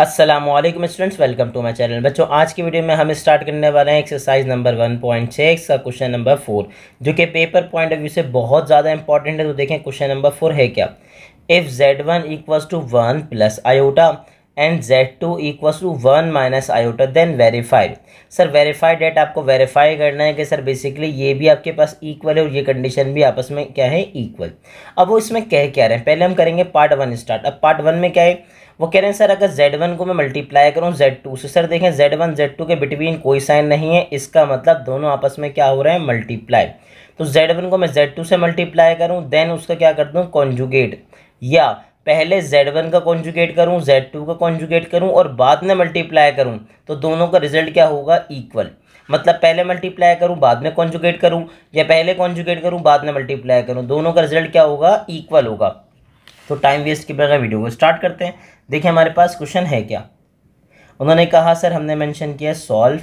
अस्सलामुअलैकुम students, welcome to my channel. बच्चों, आज की वीडियो में हम स्टार्ट करने वाले हैं एक्सरसाइज नंबर 1.6 का क्वेश्चन नंबर 4, जो कि पेपर पॉइंट ऑफ व्यू से बहुत ज़्यादा इंपॉर्टेंट है। तो देखें क्वेश्चन नंबर 4 है क्या। If Z1 equals to 1 plus iota and Z2 equals to 1 minus iota then verify. Sir verify that आपको वेरीफाई करना है कि सर बेसिकली ये भी आपके पास इक्वल है और ये कंडीशन भी आपस में क्या है, इक्वल। अब वो इसमें कह क्या रहे हैं, पहले हम करेंगे पार्ट 1 स्टार्ट। अब पार्ट 1 में क्या है, वो कह रहे हैं सर अगर Z1 को मैं मल्टीप्लाई करूं Z2 से। सर देखें Z1 Z2 के बिटवीन कोई साइन नहीं है, इसका मतलब दोनों आपस में क्या हो रहे हैं, मल्टीप्लाई। तो Z1 को मैं Z2 से मल्टीप्लाई करूं, देन उसका क्या कर दूं, कॉन्जुगेट, या पहले Z1 का कॉन्जुगेट करूं, Z2 का कॉन्जुगेट करूं और बाद में मल्टीप्लाई करूं, तो दोनों का रिजल्ट क्या होगा, इक्वल। मतलब पहले मल्टीप्लाई करूं बाद में कॉन्जुगेट करूं, या पहले कॉन्जुगेट करूं बाद में मल्टीप्लाई करूं, दोनों का रिजल्ट क्या होगा, इक्वल होगा। तो टाइम वेस्ट के बगैर वीडियो को स्टार्ट करते हैं। देखिए हमारे पास क्वेश्चन है क्या। उन्होंने कहा सर, हमने मेंशन किया सॉल्व,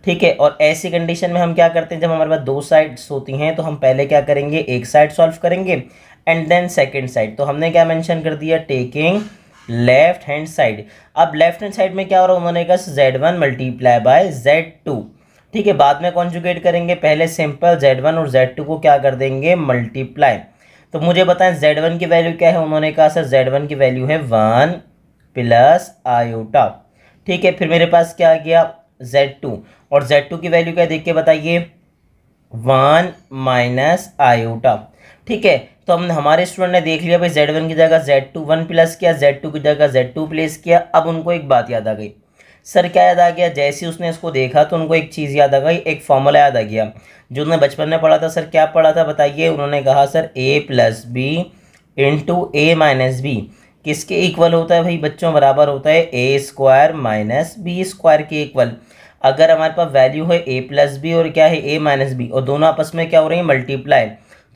ठीक है। और ऐसी कंडीशन में हम क्या करते हैं, जब हमारे पास दो साइड्स होती हैं तो हम पहले क्या करेंगे, एक साइड सॉल्व करेंगे एंड देन सेकंड साइड। तो हमने क्या मेंशन कर दिया, टेकिंग लेफ्ट हैंड साइड। अब लेफ्ट हैंड साइड में क्या हो रहा है, उन्होंने कहा Z1 मल्टीप्लाई बाय Z2, ठीक है। बाद में कॉन्जुगेट करेंगे, पहले सिंपल Z1 और Z2 को क्या कर देंगे, मल्टीप्लाई। तो मुझे बताएं Z1 की वैल्यू क्या है। उन्होंने कहा सर Z1 की वैल्यू है 1 प्लस आयोटा, ठीक है। फिर मेरे पास क्या आ गया, Z2, और Z2 की वैल्यू क्या देख के बताइए, 1 माइनस आयोटा, ठीक है। तो हमने, हमारे स्टूडेंट ने देख लिया भाई Z1 की जगह Z2 1 प्लस किया, Z2 की जगह Z2 प्लेस किया। अब उनको एक बात याद आ गई। सर क्या याद आ गया, जैसे उसने इसको देखा तो उनको एक चीज़ याद आ गई, एक फॉर्मूला याद आ गया जो उन्होंने बचपन में पढ़ा था। सर क्या पढ़ा था बताइए। उन्होंने कहा sir A plus B into A minus B किसके इक्वल होता है भाई बच्चों, बराबर होता है A square minus B square के इक्वल। अगर हमारे पास वैल्यू है A प्लस बी और क्या है A माइनस बी, और दोनों आपस में क्या हो रही है, मल्टीप्लाई,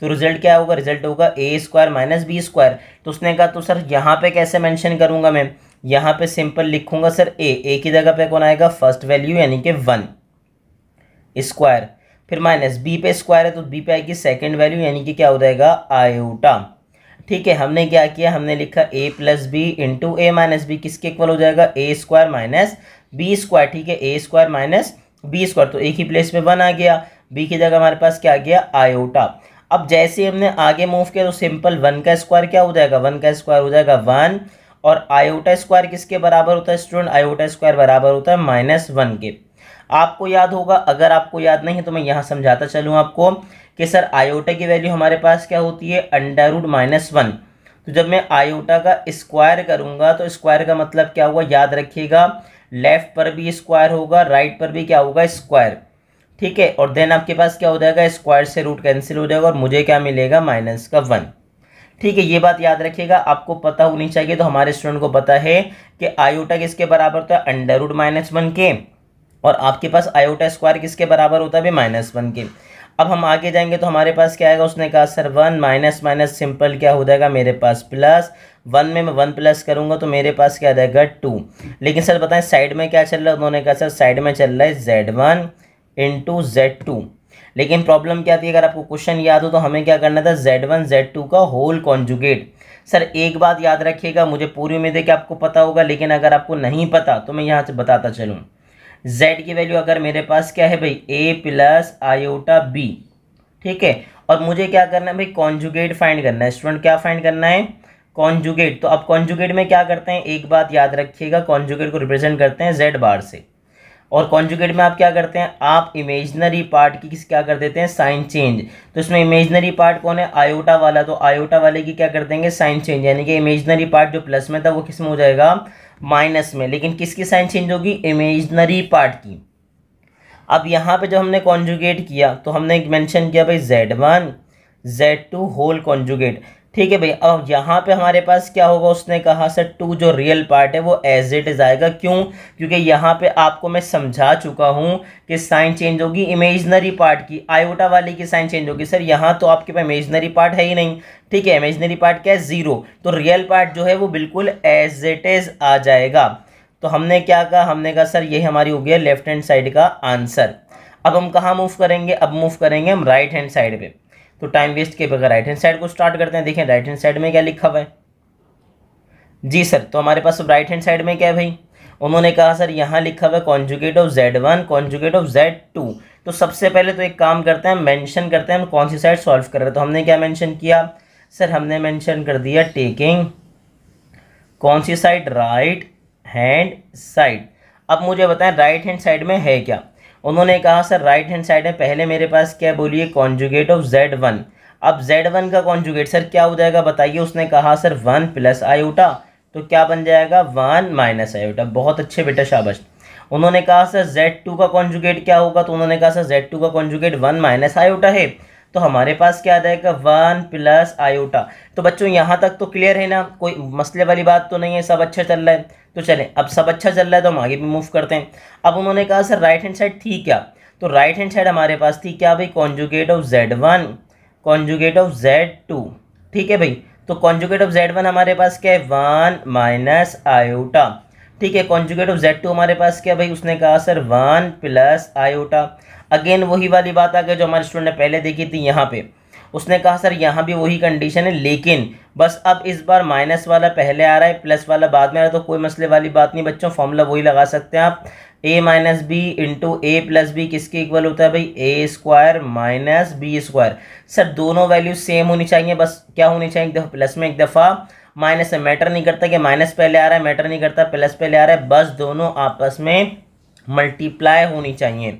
तो रिजल्ट क्या होगा, रिजल्ट होगा A square minus B square. तो उसने कहा तो सर यहाँ पे कैसे मेंशन करूँगा मैं, यहाँ पे सिंपल लिखूंगा सर A की जगह पे कौन आएगा, फर्स्ट वैल्यू यानी कि 1 स्क्वायर, फिर माइनस बी पे स्क्वायर है तो बी पे आएगी सेकेंड वैल्यू यानी कि क्या हो जाएगा, आयोटा, ठीक है। हमने क्या किया, हमने लिखा A plus B into A minus B किसके इक्वल हो जाएगा, A square minus B square, ठीक है। A square minus B square, तो एक ही प्लेस पे 1 आ गया, बी की जगह हमारे पास क्या आ गया, आयोटा। अब जैसे हमने आगे मूव किया तो सिंपल 1 का स्क्वायर क्या हो जाएगा, 1 का स्क्वायर हो जाएगा 1, और आयोटा स्क्वायर किसके बराबर होता है स्टूडेंट, आयोटा स्क्वायर बराबर होता है -1 के। आपको याद होगा, अगर आपको याद नहीं है तो मैं यहाँ समझाता चलूँ आपको कि सर आयोटा की वैल्यू हमारे पास क्या होती है, √-1। तो जब मैं आयोटा का स्क्वायर करूँगा तो स्क्वायर का मतलब क्या हुआ, याद रखिएगा, लेफ्ट पर भी स्क्वायर होगा, राइट पर भी क्या होगा, स्क्वायर, ठीक है। और देन आपके पास क्या हो जाएगा, स्क्वायर से रूट कैंसिल हो जाएगा और मुझे क्या मिलेगा, -1, ठीक है। ये बात याद रखिएगा, आपको पता होनी चाहिए। तो हमारे स्टूडेंट को पता है कि आयोटा किसके बराबर होता है, √-1 के, और आपके पास आयोटा स्क्वायर किसके बराबर होता है, -1 के। अब हम आगे जाएंगे तो हमारे पास क्या आएगा, उसने कहा सर 1 माइनस माइनस सिंपल क्या हो जाएगा मेरे पास प्लस, 1 में मैं 1 प्लस करूंगा तो मेरे पास क्या आ जाएगा 2। लेकिन सर बताएं साइड में क्या चल रहा है, उन्होंने कहा सर साइड में चल रहा है Z1 इंटू Z2। लेकिन प्रॉब्लम क्या थी, अगर आपको क्वेश्चन याद हो तो हमें क्या करना था, Z1 Z2 का होल कॉन्जुगेट। सर एक बात याद रखिएगा, मुझे पूरी उम्मीद है कि आपको पता होगा, लेकिन अगर आपको नहीं पता तो मैं यहाँ से बताता चलूँ। Z की वैल्यू अगर मेरे पास क्या है भाई, A प्लस आयोटा B, ठीक है। और मुझे क्या करना है भाई, कॉन्जुगेट फाइंड करना है स्टूडेंट, क्या फाइंड करना है, कॉन्जुगेट। तो अब कॉन्जुगेट में क्या करते हैं, एक बात याद रखिएगा, कॉन्जुगेट को रिप्रेजेंट करते हैं Z बार से, और कॉन्जुगेट में आप क्या करते हैं, आप इमेजनरी पार्ट की किस क्या कर देते हैं, साइन चेंज। तो इसमें इमेजनरी पार्ट कौन है, आयोटा वाला, तो आयोटा वाले की क्या कर देंगे, साइन चेंज, यानी कि इमेजनरी पार्ट जो प्लस में था वो किस में हो जाएगा, माइनस में। लेकिन किसकी साइन चेंज होगी, इमेजनरी पार्ट की। अब यहाँ पे जब हमने कॉन्जुगेट किया तो हमने मेंशन किया भाई Z1 Z2 होल कॉन्जुगेट, ठीक है भाई। अब यहाँ पे हमारे पास क्या होगा, उसने कहा सर 2 जो रियल पार्ट है वो एज इट इज आएगा। क्यों, क्योंकि यहाँ पे आपको मैं समझा चुका हूँ कि साइन चेंज होगी इमेजनरी पार्ट की, आयोटा वाली की साइन चेंज होगी। सर यहाँ तो आपके पास इमेजनरी पार्ट है ही नहीं, ठीक है, इमेजनरी पार्ट क्या है, 0, तो रियल पार्ट जो है वो बिल्कुल एज इट इज आ जाएगा। तो हमने क्या कहा, हमने कहा सर यही हमारी हो गया लेफ्ट हैंड साइड का आंसर। अब हम कहाँ मूव करेंगे, अब मूव करेंगे हम राइट हैंड साइड पे। तो टाइम वेस्ट के बगैर राइट हैंड साइड को स्टार्ट करते हैं। देखें राइट हैंड साइड में क्या लिखा हुआ है जी सर, तो हमारे पास राइट हैंड साइड में क्या है भाई, उन्होंने कहा सर यहाँ लिखा हुआ है conjugate of Z1 conjugate of Z2। तो सबसे पहले तो एक काम करते हैं, मेंशन करते हैं हम कौन सी साइड सॉल्व कर रहे हैं। तो हमने क्या मेंशन किया सर, हमने मेंशन कर दिया टेकिंग कौन सी साइड, राइट हैंड साइड। अब मुझे बताएं राइट हैंड साइड में है क्या। उन्होंने कहा सर राइट हैंड साइड में पहले मेरे पास क्या बोलिए, कॉन्जुगेट ऑफ Z1। अब Z1 का कॉन्जुगेट सर क्या हो जाएगा बताइए। उसने कहा सर 1 प्लस आयोटा, तो क्या बन जाएगा 1 माइनस आयोटा। बहुत अच्छे बेटा, शाबाश। उन्होंने कहा सर Z2 का कॉन्जुगेट क्या होगा, तो उन्होंने कहा सर Z2 का कॉन्जुगेट 1 माइनस आयोटा है, तो हमारे पास क्या आ जाएगा 1 प्लस आयोटा। तो बच्चों यहाँ तक तो क्लियर है ना, कोई मसले वाली बात तो नहीं है, सब अच्छा चल रहा है। तो चलें, अब सब अच्छा चल रहा है तो हम आगे भी मूव करते हैं। अब उन्होंने कहा सर राइट हैंड साइड थी क्या, तो राइट हैंड साइड हमारे पास थी क्या भाई, conjugate of Z1 conjugate of Z2। ठीक है भाई, तो कॉन्जुगेट ऑफ Z1 हमारे पास क्या है 1 माइनस आयोटा। ठीक है, कॉन्जुगेट ऑफ Z2 हमारे पास क्या भाई, उसने कहा सर 1 प्लस आयोटा। अगेन वही वाली बात आ गई जो हमारे स्टूडेंट ने पहले देखी थी यहाँ पे। उसने कहा सर यहाँ भी वही कंडीशन है, लेकिन बस अब इस बार माइनस वाला पहले आ रहा है, प्लस वाला बाद में आ रहा है। तो कोई मसले वाली बात नहीं बच्चों, फॉर्मूला वही लगा सकते हैं आप, a minus B into A plus B किसके इक्वल होता है भाई, A square minus B square. Sir दोनों वैल्यू सेम होनी चाहिए, बस क्या होनी चाहिए, एक दफ़ा प्लस में एक दफ़ा माइनस में। मैटर नहीं करता कि माइनस पहले आ रहा है, मैटर नहीं करता प्लस पहले आ रहा है, बस दोनों आपस में मल्टीप्लाई होनी चाहिए।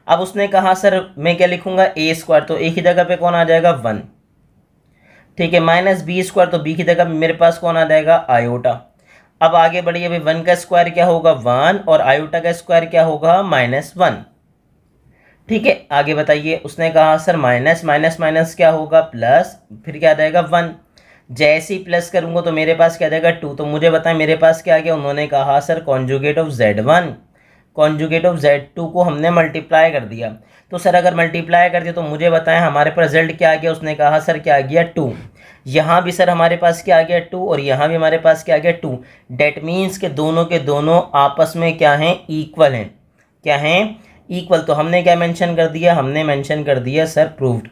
अब उसने कहा सर मैं क्या लिखूंगा ए स्क्वायर, तो ए की जगह पे कौन आ जाएगा 1। ठीक है, माइनस बी स्क्वायर, तो बी की जगह मेरे पास कौन आ जाएगा आयोटा। अब आगे बढ़िए भाई, 1 का स्क्वायर क्या होगा 1 और आयोटा का स्क्वायर क्या होगा -1। ठीक है, आगे बताइए। उसने कहा सर माइनस माइनस माइनस क्या होगा प्लस, फिर क्या आ जाएगा 1। जैसे ही प्लस करूंगा तो मेरे पास क्या आ जाएगा 2। तो मुझे बताएं मेरे पास क्या आ गया। उन्होंने कहा sir conjugate of Z1 conjugate of Z2 को हमने मल्टीप्लाई कर दिया। तो सर अगर मल्टीप्लाई कर दिया तो मुझे बताएं हमारे पास रिजल्ट क्या आ गया। उसने कहा सर क्या आ गया 2। यहाँ भी सर हमारे पास क्या आ गया 2 और यहाँ भी हमारे पास क्या आ गया 2। डेट मीन्स के दोनों आपस में क्या हैं, इक्वल हैं। क्या हैं, इक्वल। तो हमने क्या मेंशन कर दिया, हमने मेंशन कर दिया सर प्रूव्ड।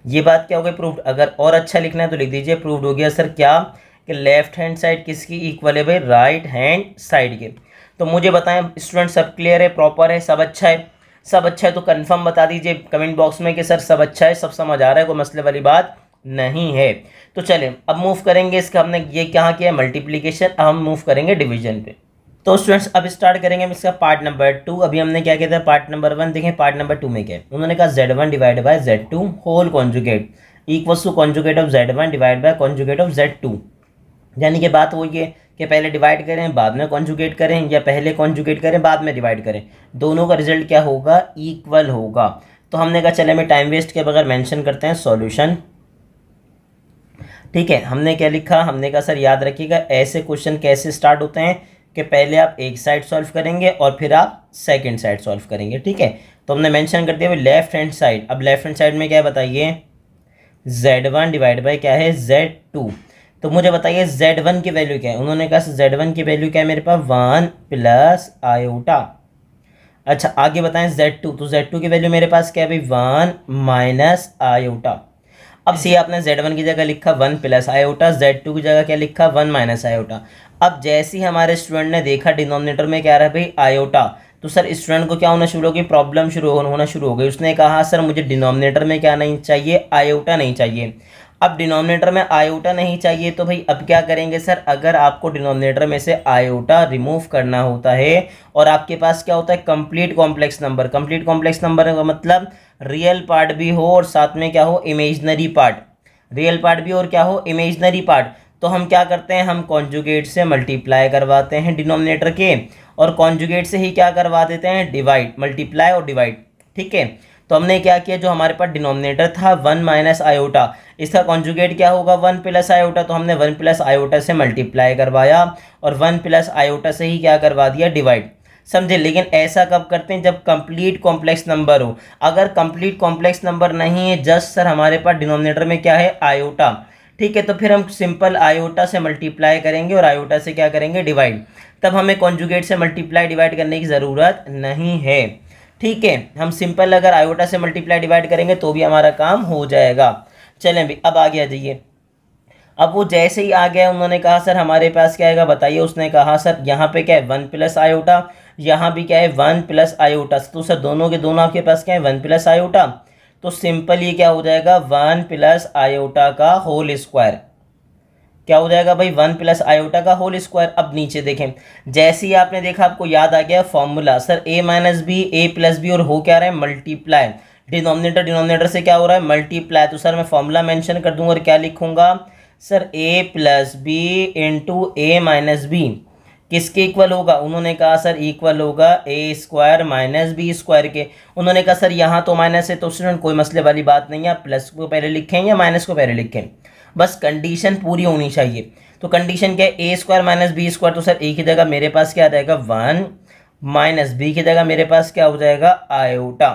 ये बात क्या हो गई, प्रूव्ड। अगर और अच्छा लिखना है तो लिख दीजिए प्रूव्ड हो गया सर क्या, कि लेफ्ट हैंड साइड किसकी इक्वल है भाई, राइट हैंड साइड के। तो मुझे बताएं स्टूडेंट सब क्लियर है, प्रॉपर है, सब अच्छा है। सब अच्छा है तो कंफर्म बता दीजिए कमेंट बॉक्स में कि सर सब अच्छा है, सब समझ आ रहा है, कोई मसले वाली बात नहीं है। तो चलें अब मूव करेंगे इसका, हमने ये क्या किया मल्टीप्लीकेशन, अब हम मूव करेंगे डिवीजन पे। तो स्टूडेंट्स अब स्टार्ट करेंगे हम इसका पार्ट नंबर 2। अभी हमने क्या किया था पार्ट नंबर 1, देखें पार्ट नंबर 2 में क्या है। उन्होंने कहा Z1 divide by Z2 whole conjugate equals to conjugate of Z1 divide by conjugate of Z2। यानी कि बात वही है कि पहले डिवाइड करें बाद में कॉन्जुगेट करें, या पहले कॉन्जुगेट करें बाद में डिवाइड करें, दोनों का रिजल्ट क्या होगा, इक्वल होगा। तो हमने कहा चले हमें टाइम वेस्ट के बगैर मेंशन करते हैं सॉल्यूशन। ठीक है, हमने क्या लिखा, हमने कहा सर याद रखिएगा ऐसे क्वेश्चन कैसे स्टार्ट होते हैं कि पहले आप एक साइड सॉल्व करेंगे और फिर आप सेकंड साइड सॉल्व करेंगे। ठीक है, तो हमने मेंशन कर दिया लेफ्ट हैंड साइड। अब लेफ्ट हैंड साइड में क्या है बताइए, Z1 डिवाइड बाय क्या है Z2। तो मुझे बताइए Z1 की वैल्यू क्या है। उन्होंने कहा Z1 की वैल्यू क्या है मेरे पास 1 प्लस आयोटा। अच्छा आगे बताएं Z2, तो Z2 की वैल्यू मेरे पास क्या है भाई 1 माइनस आयोटा। अब सी आपने Z1 की जगह लिखा 1 प्लस आयोटा, Z2 की जगह क्या लिखा 1 माइनस आयोटा। अब जैसे ही हमारे स्टूडेंट ने देखा डिनोमिनेटर में क्या रहा है भाई आयोटा, तो सर स्टूडेंट को क्या होना शुरू हो गई, प्रॉब्लम होना शुरू हो गई। उसने कहा सर मुझे डिनोमिनेटर में क्या नहीं चाहिए, आयोटा नहीं चाहिए। अब डिनोमिनेटर में आयोटा नहीं चाहिए तो भाई अब क्या करेंगे सर, अगर आपको डिनोमिनेटर में से आयोटा रिमूव करना होता है और आपके पास क्या होता है complete complex number. Complete complex number का मतलब रियल पार्ट भी हो और साथ में क्या हो इमेजिनरी पार्ट, रियल पार्ट भी और क्या हो इमेजिनरी पार्ट। तो हम क्या करते हैं, हम कॉन्जुगेट से मल्टीप्लाई करवाते हैं डिनोमिनेटर के, और कॉन्जुगेट से ही क्या करवा देते हैं डिवाइड, मल्टीप्लाई और डिवाइड। ठीक है, तो हमने क्या किया, जो हमारे पास डिनोमिनेटर था 1 माइनस आयोटा, इसका कॉन्जुगेट क्या होगा 1 प्लस आयोटा। तो हमने 1 प्लस आयोटा से मल्टीप्लाई करवाया और 1 प्लस आयोटा से ही क्या करवा दिया डिवाइड। समझे, लेकिन ऐसा कब करते हैं जब कंप्लीट कॉम्प्लेक्स नंबर हो। अगर कंप्लीट कॉम्प्लेक्स नंबर नहीं है, जस्ट सर हमारे पास डिनोमिनेटर में क्या है आयोटा, ठीक है, तो फिर हम सिंपल आयोटा से मल्टीप्लाई करेंगे और आयोटा से क्या करेंगे डिवाइड। तब हमें कॉन्जुगेट से मल्टीप्लाई डिवाइड करने की ज़रूरत नहीं है। ठीक है, हम सिंपल अगर आयोटा से मल्टीप्लाई डिवाइड करेंगे तो भी हमारा काम हो जाएगा। चलें भी, अब आगे आ जाइए। अब वो जैसे ही आ गया, उन्होंने कहा सर हमारे पास क्या आएगा बताइए। उसने कहा सर यहाँ पे क्या है 1 प्लस आयोटा, यहाँ भी क्या है 1 प्लस आयोटा। तो सर दोनों के दोनों आपके पास क्या है 1 प्लस आयोटा। तो सिंपल ये क्या हो जाएगा 1 प्लस आयोटा का होल स्क्वायर। क्या हो जाएगा भाई 1 प्लस आयोटा का होल स्क्वायर। अब नीचे देखें, जैसे ही आपने देखा आपको याद आ गया formula, sir a minus B A plus B, और हो क्या रहा है मल्टीप्लाई। डिनोमिनेटर डिनोमिनेटर से क्या हो रहा है मल्टीप्लाई। तो सर मैं फॉर्मूला मेंशन कर दूंगा और क्या लिखूंगा sir a plus B into A minus B किसके इक्वल होगा। उन्होंने कहा सर इक्वल होगा A square minus B square के। उन्होंने कहा सर यहाँ तो माइनस है, तो स्टूडेंट कोई मसले वाली बात नहीं है, प्लस को पहले लिखें या माइनस को पहले लिखें, बस कंडीशन पूरी होनी चाहिए। तो कंडीशन क्या है ए स्क्वायर माइनस बी स्क्वायर। तो सर ए की जगह मेरे पास क्या आ जाएगा 1 माइनस बी की जगह मेरे पास क्या हो जाएगा आयोटा।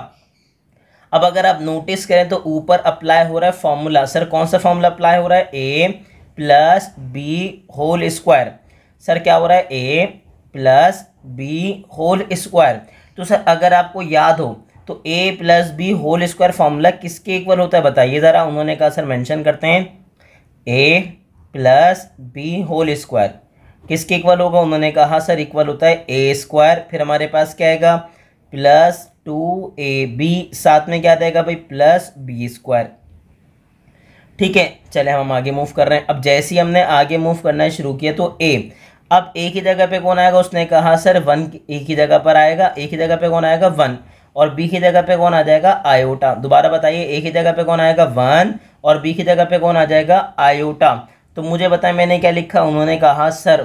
अब अगर आप नोटिस करें तो ऊपर अप्लाई हो रहा है फॉर्मूला। सर कौन सा फॉर्मूला अप्लाई हो रहा है a plus b whole square. Sir क्या हो रहा है a plus b whole square. तो सर अगर आपको याद हो तो a plus b whole square formula किसके इक्वल होता है बताइए ज़रा। उन्होंने कहा सर मेंशन करते हैं ए प्लस बी होल स्क्वायर किसके इक्वल होगा। उन्होंने कहा सर इक्वल होता है ए स्क्वायर, फिर हमारे पास क्या आएगा प्लस 2ab, साथ में क्या आ जाएगा भाई प्लस बी स्क्वायर। ठीक है, चले हम आगे मूव कर रहे हैं। अब जैसे ही हमने आगे मूव करना शुरू किया तो ए, अब ए की जगह पे कौन आएगा। उसने कहा सर 1 ए की जगह पर आएगा, ए की जगह पे कौन आएगा 1, और बी की जगह पे कौन आ जाएगा आयोटा। दोबारा बताइए, ए की जगह पे कौन आएगा 1 और बी की जगह पे कौन आ जाएगा आयोटा। तो मुझे बताएं मैंने क्या लिखा। उन्होंने कहा सर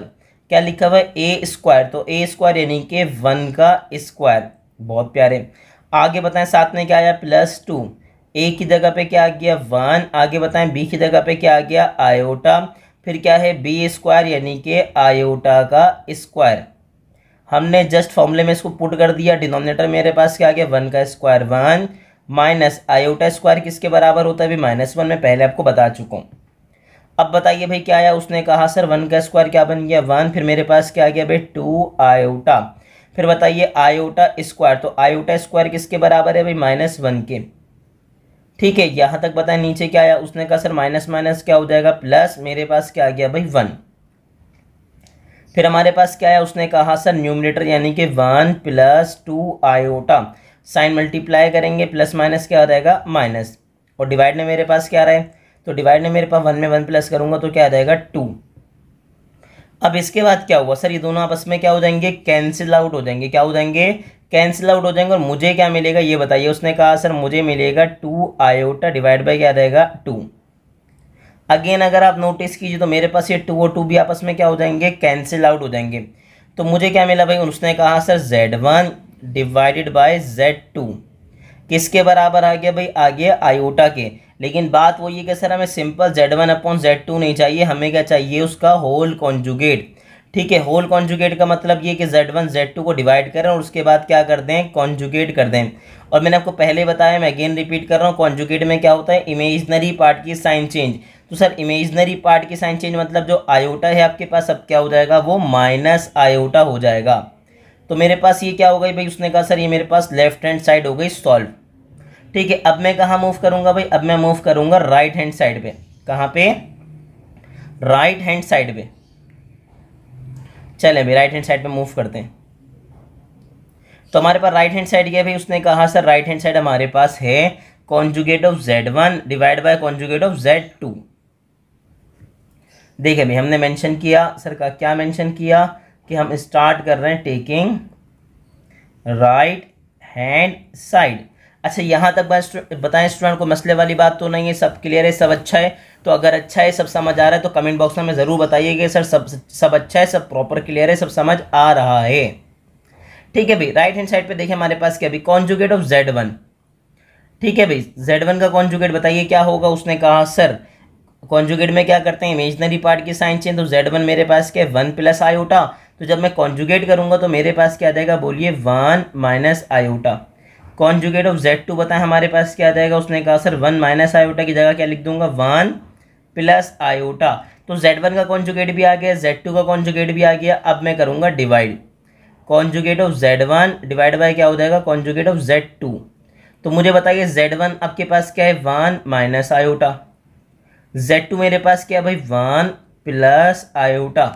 क्या लिखा हुआ है ए स्क्वायर, तो ए स्क्वायर यानी कि 1 का स्क्वायर। बहुत प्यारे। आगे बताएं साथ में क्या आया +2, ए की जगह पे क्या आ गया 1, आगे बताएं बी की जगह पे क्या आ गया आयोटा, फिर क्या है बी स्क्वायर यानी कि आयोटा का स्क्वायर। हमने जस्ट फॉर्मूले में इसको पुट कर दिया। डिनोमिनेटर मेरे पास क्या आ गया 1 का स्क्वायर 1 माइनस आयोटा स्क्वायर किसके बराबर होता है अभी -1, मैं पहले आपको बता चुका हूँ। अब बताइए भाई क्या आया। उसने कहा सर 1 का स्क्वायर क्या बन गया 1, फिर मेरे पास क्या आ गया भाई 2 आयोटा, फिर बताइए आयोटा स्क्वायर, तो आयोटा स्क्वायर किसके बराबर है भाई -1 के। ठीक है, यहाँ तक बताएं नीचे क्या आया। उसने कहा सर माइनस माइनस क्या हो जाएगा प्लस, मेरे पास क्या आ गया भाई 1, फिर हमारे पास क्या आया। उसने कहा सर न्यूमरेटर यानी कि 1 + 2 आयोटा, साइन मल्टीप्लाई करेंगे प्लस माइनस क्या आ जाएगा माइनस, और डिवाइड में मेरे पास क्या आ रहा है, तो डिवाइड में मेरे पास 1 में 1 प्लस करूंगा तो क्या आ जाएगा 2। अब इसके बाद क्या हुआ सर, ये दोनों आपस में क्या हो जाएंगे कैंसिल आउट हो जाएंगे, क्या हो जाएंगे कैंसिल आउट हो जाएंगे, और मुझे क्या मिलेगा ये बताइए। उसने कहा सर मुझे मिलेगा 2 आयोटा डिवाइड बाई क्या आ जाएगा 2। अगेन अगर आप नोटिस कीजिए तो मेरे पास ये 2 और 2 भी आपस में क्या हो जाएंगे कैंसिल आउट हो जाएंगे। तो मुझे क्या मिला भाई, उसने कहा sir Z1 divided by Z2 किसके बराबर आ गया भाई, आ गया आयोटा के। लेकिन बात वो ये कि सर हमें सिंपल Z1/Z2 नहीं चाहिए, हमें क्या चाहिए उसका होल कॉन्जुगेट। ठीक है, होल कॉन्जुगेट का मतलब ये कि Z1 Z2 को डिवाइड करें और उसके बाद क्या कर दें कॉन्जुगेट कर दें। और मैंने आपको पहले बताया, मैं अगेन रिपीट कर रहा हूँ, कॉन्जुगेट में क्या होता है इमेजिनरी पार्ट की साइन चेंज। तो सर इमेजिनरी पार्ट की साइन चेंज मतलब जो आयोटा है आपके पास अब क्या हो जाएगा वो माइनस आयोटा हो जाएगा। तो मेरे पास ये क्या हो गई भाई, उसने कहा सर ये मेरे पास लेफ्ट हैंड साइड हो गई सॉल्व। ठीक है, अब मैं कहाँ मूव करूंगा भाई, अब मैं मूव करूंगा राइट हैंड साइड पे। कहाँ पे, राइट हैंड साइड पे। चले भाई राइट हैंड साइड पे मूव करते हैं। तो हमारे पास राइट हैंड साइड क्या भाई, उसने कहा सर राइट हैंड साइड हमारे पास है conjugate of Z1 divide by conjugate of Z2। देखिए भाई हमने मेंशन किया सर का, क्या मेंशन किया कि हम स्टार्ट कर रहे हैं टेकिंग राइट हैंड साइड। अच्छा यहाँ तक बताएं स्टूडेंट को मसले वाली बात तो नहीं है, सब क्लियर है, सब अच्छा है। तो अगर अच्छा है सब समझ आ रहा है तो कमेंट बॉक्स में ज़रूर बताइएगा सर सब अच्छा है, सब प्रॉपर क्लियर है, सब समझ आ रहा है। ठीक है भाई, राइट हैंड साइड पे देखिए हमारे पास क्या भी कॉन्जुगेट ऑफ Z1। ठीक है भाई, Z1 का कॉन्जुगेट बताइए क्या होगा। उसने कहा सर कॉन्जुगेट में क्या करते हैं इमेजिनरी पार्ट की साइन चेंज, तो Z1 मेरे पास क्या 1 + आयोटा, तो जब मैं कॉन्जुगेट करूंगा तो मेरे पास क्या आ जाएगा बोलिए 1 minus iota. Conjugate of Z2 बताएं हमारे पास क्या आ जाएगा। उसने कहा सर 1 माइनस आयोटा की जगह क्या लिख दूंगा 1 + आयोटा। तो Z1 का कॉन्जुगेट भी आ गया, Z2 का कॉन्जुगेट भी आ गया। अब मैं करूंगा divide, conjugate of Z1 divide bye क्या हो जाएगा, कॉन्जुगेट ऑफ Z2। तो मुझे बताइए Z1 आपके पास क्या है, 1 माइनस आयोटा, Z2 मेरे पास क्या है भाई, 1 प्लस आयोटा।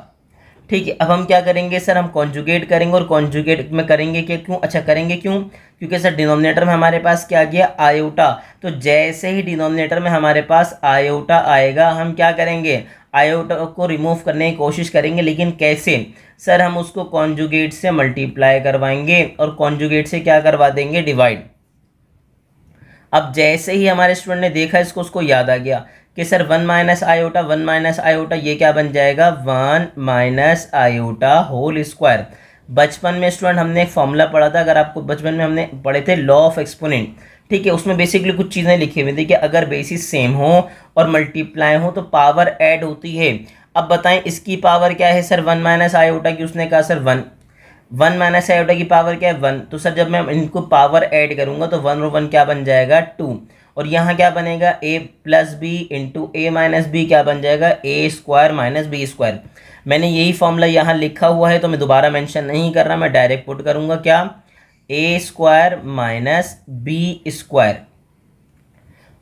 ठीक है, अब हम क्या करेंगे सर, हम कॉन्जुगेट करेंगे, और कॉन्जुगेट में करेंगे क्या, क्यों, अच्छा करेंगे क्यों, क्योंकि सर डिनोमिनेटर में हमारे पास क्या आ गया, आयोटा। तो जैसे ही डिनोमिनेटर में हमारे पास आयोटा आएगा, हम क्या करेंगे, आयोटा को रिमूव करने की कोशिश करेंगे। लेकिन कैसे सर, हम उसको कॉन्जुगेट से मल्टीप्लाई करवाएंगे और कॉन्जुगेट से क्या करवा देंगे, डिवाइड। अब जैसे ही हमारे स्टूडेंट ने देखा इसको, उसको याद आ गया कि sir 1 minus iota, 1 minus iota ये क्या बन जाएगा, 1 माइनस आयोटा होल स्क्वायर। बचपन में स्टूडेंट हमने एक फॉर्मूला पढ़ा था, अगर आपको बचपन में हमने पढ़े थे लॉ ऑफ एक्सपोनेंट। ठीक है, उसमें बेसिकली कुछ चीज़ें लिखी हुई थी कि अगर बेसिस सेम हो और मल्टीप्लाई हो तो पावर ऐड होती है। अब बताएं इसकी पावर क्या है सर, 1 माइनस आयोटा की, उसने कहा सर 1 माइनस आयोटा की पावर क्या है, 1। तो सर जब मैं इनको पावर ऐड करूंगा तो 1 और 1 क्या बन जाएगा, 2। और यहाँ क्या बनेगा, a plus B into A minus B क्या बन जाएगा, A square minus B square. मैंने यही फॉर्मूला यहाँ लिखा हुआ है तो मैं दोबारा मेंशन नहीं कर रहा, मैं डायरेक्ट पुट करूँगा क्या, ए स्क्वायर माइनस बी स्क्वायर।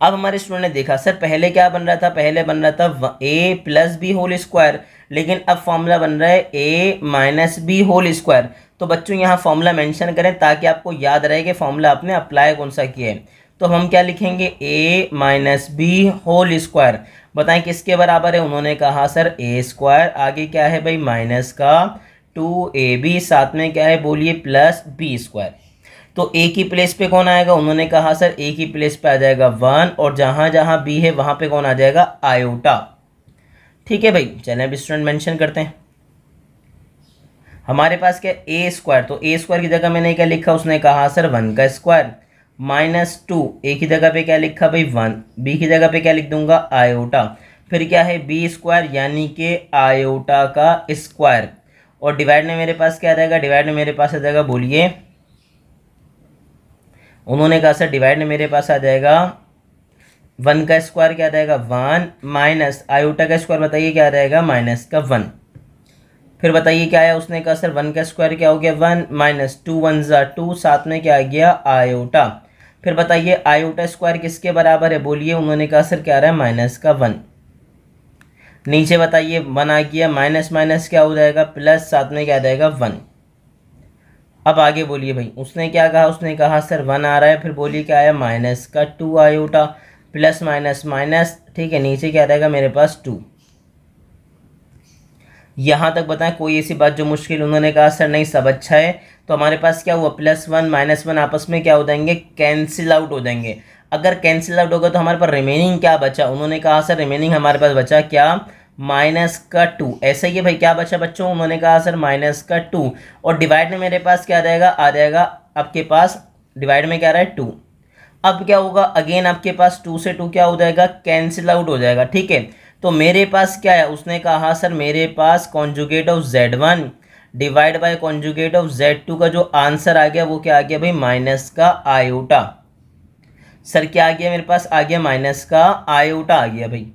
अब हमारे स्टूडेंट ने देखा सर पहले क्या बन रहा था, पहले बन रहा था ए प्लस बी होल स्क्वायर, लेकिन अब फॉर्मूला बन रहा है ए माइनस बी होल स्क्वायर। तो बच्चों यहाँ फॉर्मूला मेंशन करें ताकि आपको याद रहे कि फॉर्मूला आपने अप्लाई कौन सा किया है। तो हम क्या लिखेंगे, ए माइनस बी होल स्क्वायर। बताएं किसके बराबर है, उन्होंने कहा सर ए स्क्वायर, आगे क्या है भाई माइनस का 2ab, साथ में क्या है बोलिए प्लस बी स्क्वायर। तो ए की प्लेस पे कौन आएगा, उन्होंने कहा सर ए की प्लेस पे आ जाएगा 1, और जहां जहां बी है वहां पे कौन आ जाएगा, आयोटा। ठीक है भाई, चलें अब स्टूडेंट मेंशन करते हैं। हमारे पास क्या ए स्क्वायर, तो ए स्क्वायर की जगह मैंने क्या लिखा, उसने कहा सर 1 का स्क्वायर माइनस 2, ए की जगह पे क्या लिखा भाई 1, बी की जगह पे क्या लिख दूंगा, आयोटा। फिर क्या है बी स्क्वायर यानी कि आयोटा का स्क्वायर, और डिवाइड में मेरे पास क्या आ जाएगा, डिवाइड में मेरे पास आ जाएगा बोलिए, उन्होंने कहा सर डिवाइड में मेरे पास आ जाएगा 1 का स्क्वायर क्या आ जाएगा 1 माइनस आयोटा का स्क्वायर, बताइए क्या आ जाएगा, माइनस का 1। फिर बताइए क्या आया, उसने कहा सर 1 का स्क्वायर क्या हो गया 1 माइनस 2 1 ज़ा 2, साथ में क्या आ गया आयोटा। फिर बताइए आयोटा स्क्वायर किसके बराबर है, बोलिए, उन्होंने कहा सर क्या आ रहा है माइनस का 1। नीचे बताइए 1 आ गया, माइनस माइनस क्या हो जाएगा प्लस, साथ में क्या आ जाएगा 1। अब आगे बोलिए भाई, उसने क्या कहा, उसने कहा सर 1 आ रहा है, फिर बोलिए क्या आया माइनस का 2 आयोटा, प्लस माइनस माइनस। ठीक है, नीचे क्या रहेगा मेरे पास 2। यहाँ तक बताएं कोई ऐसी बात जो मुश्किल, उन्होंने कहा सर नहीं सब अच्छा है। तो हमारे पास क्या हुआ, +1 -1 आपस में क्या हो जाएंगे, कैंसिल आउट हो जाएंगे। अगर कैंसिल आउट होगा तो हमारे पास रिमेनिंग क्या बचा, उन्होंने कहा सर रिमेनिंग हमारे पास बचा क्या, माइनस का 2। ऐसा ही है भाई, क्या बचा बच्चों, उन्होंने कहा सर माइनस का 2, और डिवाइड में मेरे पास क्या आ जाएगा आपके पास, डिवाइड में क्या आ रहा है 2। अब क्या होगा, अगेन आपके पास 2 से 2 क्या हो जाएगा, कैंसिल आउट हो जाएगा। ठीक है, तो मेरे पास क्या है, उसने कहा सर मेरे पास conjugate of Z1 divide by conjugate of Z2 का जो आंसर आ गया वो क्या आ गया भाई, माइनस का आयोटा। सर क्या आ गया मेरे पास, आ गया माइनस का आयोटा आ गया भाई।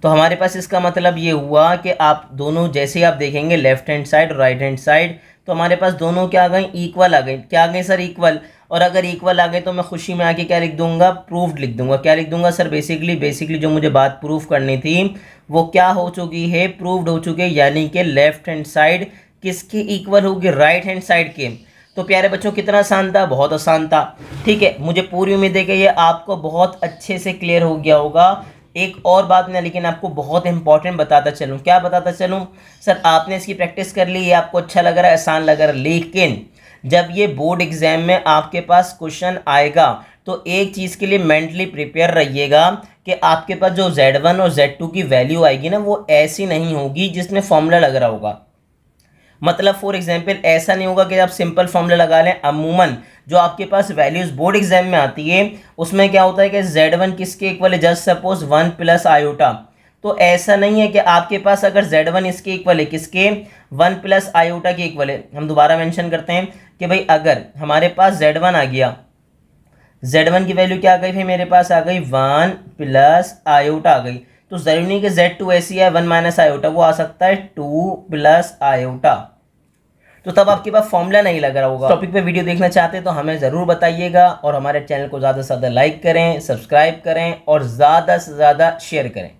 तो हमारे पास इसका मतलब ये हुआ कि आप दोनों जैसे ही आप देखेंगे लेफ्ट हैंड साइड और राइट हैंड साइड, तो हमारे पास दोनों क्या आ गई, इक्वल आ गई। क्या आ गई सर, इक्वल। और अगर इक्वल आ गए तो मैं खुशी में आके क्या लिख दूंगा, प्रूव्ड लिख दूंगा। क्या लिख दूंगा सर, बेसिकली जो मुझे बात प्रूव करनी थी वो क्या हो चुकी है, प्रूव्ड हो चुकी है। यानी कि लेफ्ट हैंड साइड किसके इक्वल होगी, राइट हैंड साइड के। तो प्यारे बच्चों कितना आसान था, बहुत आसान था। ठीक है, मुझे पूरी उम्मीद है कि ये आपको बहुत अच्छे से क्लियर हो गया होगा। एक और बात मैं लेकिन आपको बहुत इंपॉर्टेंट बताता चलूँ, क्या बताता चलूँ सर, आपने इसकी प्रैक्टिस कर ली, ये आपको अच्छा लग रहा है, आसान लग रहा है, लेकिन जब ये बोर्ड एग्जाम में आपके पास क्वेश्चन आएगा तो एक चीज़ के लिए मेंटली प्रिपेयर रहिएगा कि आपके पास जो Z1 और Z2 की वैल्यू आएगी ना वो ऐसी नहीं होगी जिसमें फॉर्मूला लग रहा होगा। मतलब फॉर एग्जांपल ऐसा नहीं होगा कि आप सिंपल फॉर्मूला लगा लें। अमूमन जो आपके पास वैल्यूज बोर्ड एग्जाम में आती है उसमें क्या होता है कि Z1 किसके इक्वल है, जस्ट सपोज 1 प्लस आयोटा। तो ऐसा नहीं है कि आपके पास अगर Z1 इसके इक्वल है, किसके, 1 प्लस आयोटा के इक्वल है। हम दोबारा मेंशन करते हैं कि भाई अगर हमारे पास Z1 आ गया, Z1 की वैल्यू क्या आ गई भाई, मेरे पास आ गई 1 प्लस आयोटा आ गई। तो ज़रूरी नहीं कि Z2 ऐसी है 1 माइनस आयोटा, वो आ सकता है 2 प्लस आयोटा। तो तब आपके पास फॉर्मूला नहीं लग रहा होगा। टॉपिक पे वीडियो देखना चाहते हैं तो हमें ज़रूर बताइएगा, और हमारे चैनल को ज़्यादा से ज़्यादा लाइक करें, सब्सक्राइब करें और ज़्यादा से ज़्यादा शेयर करें।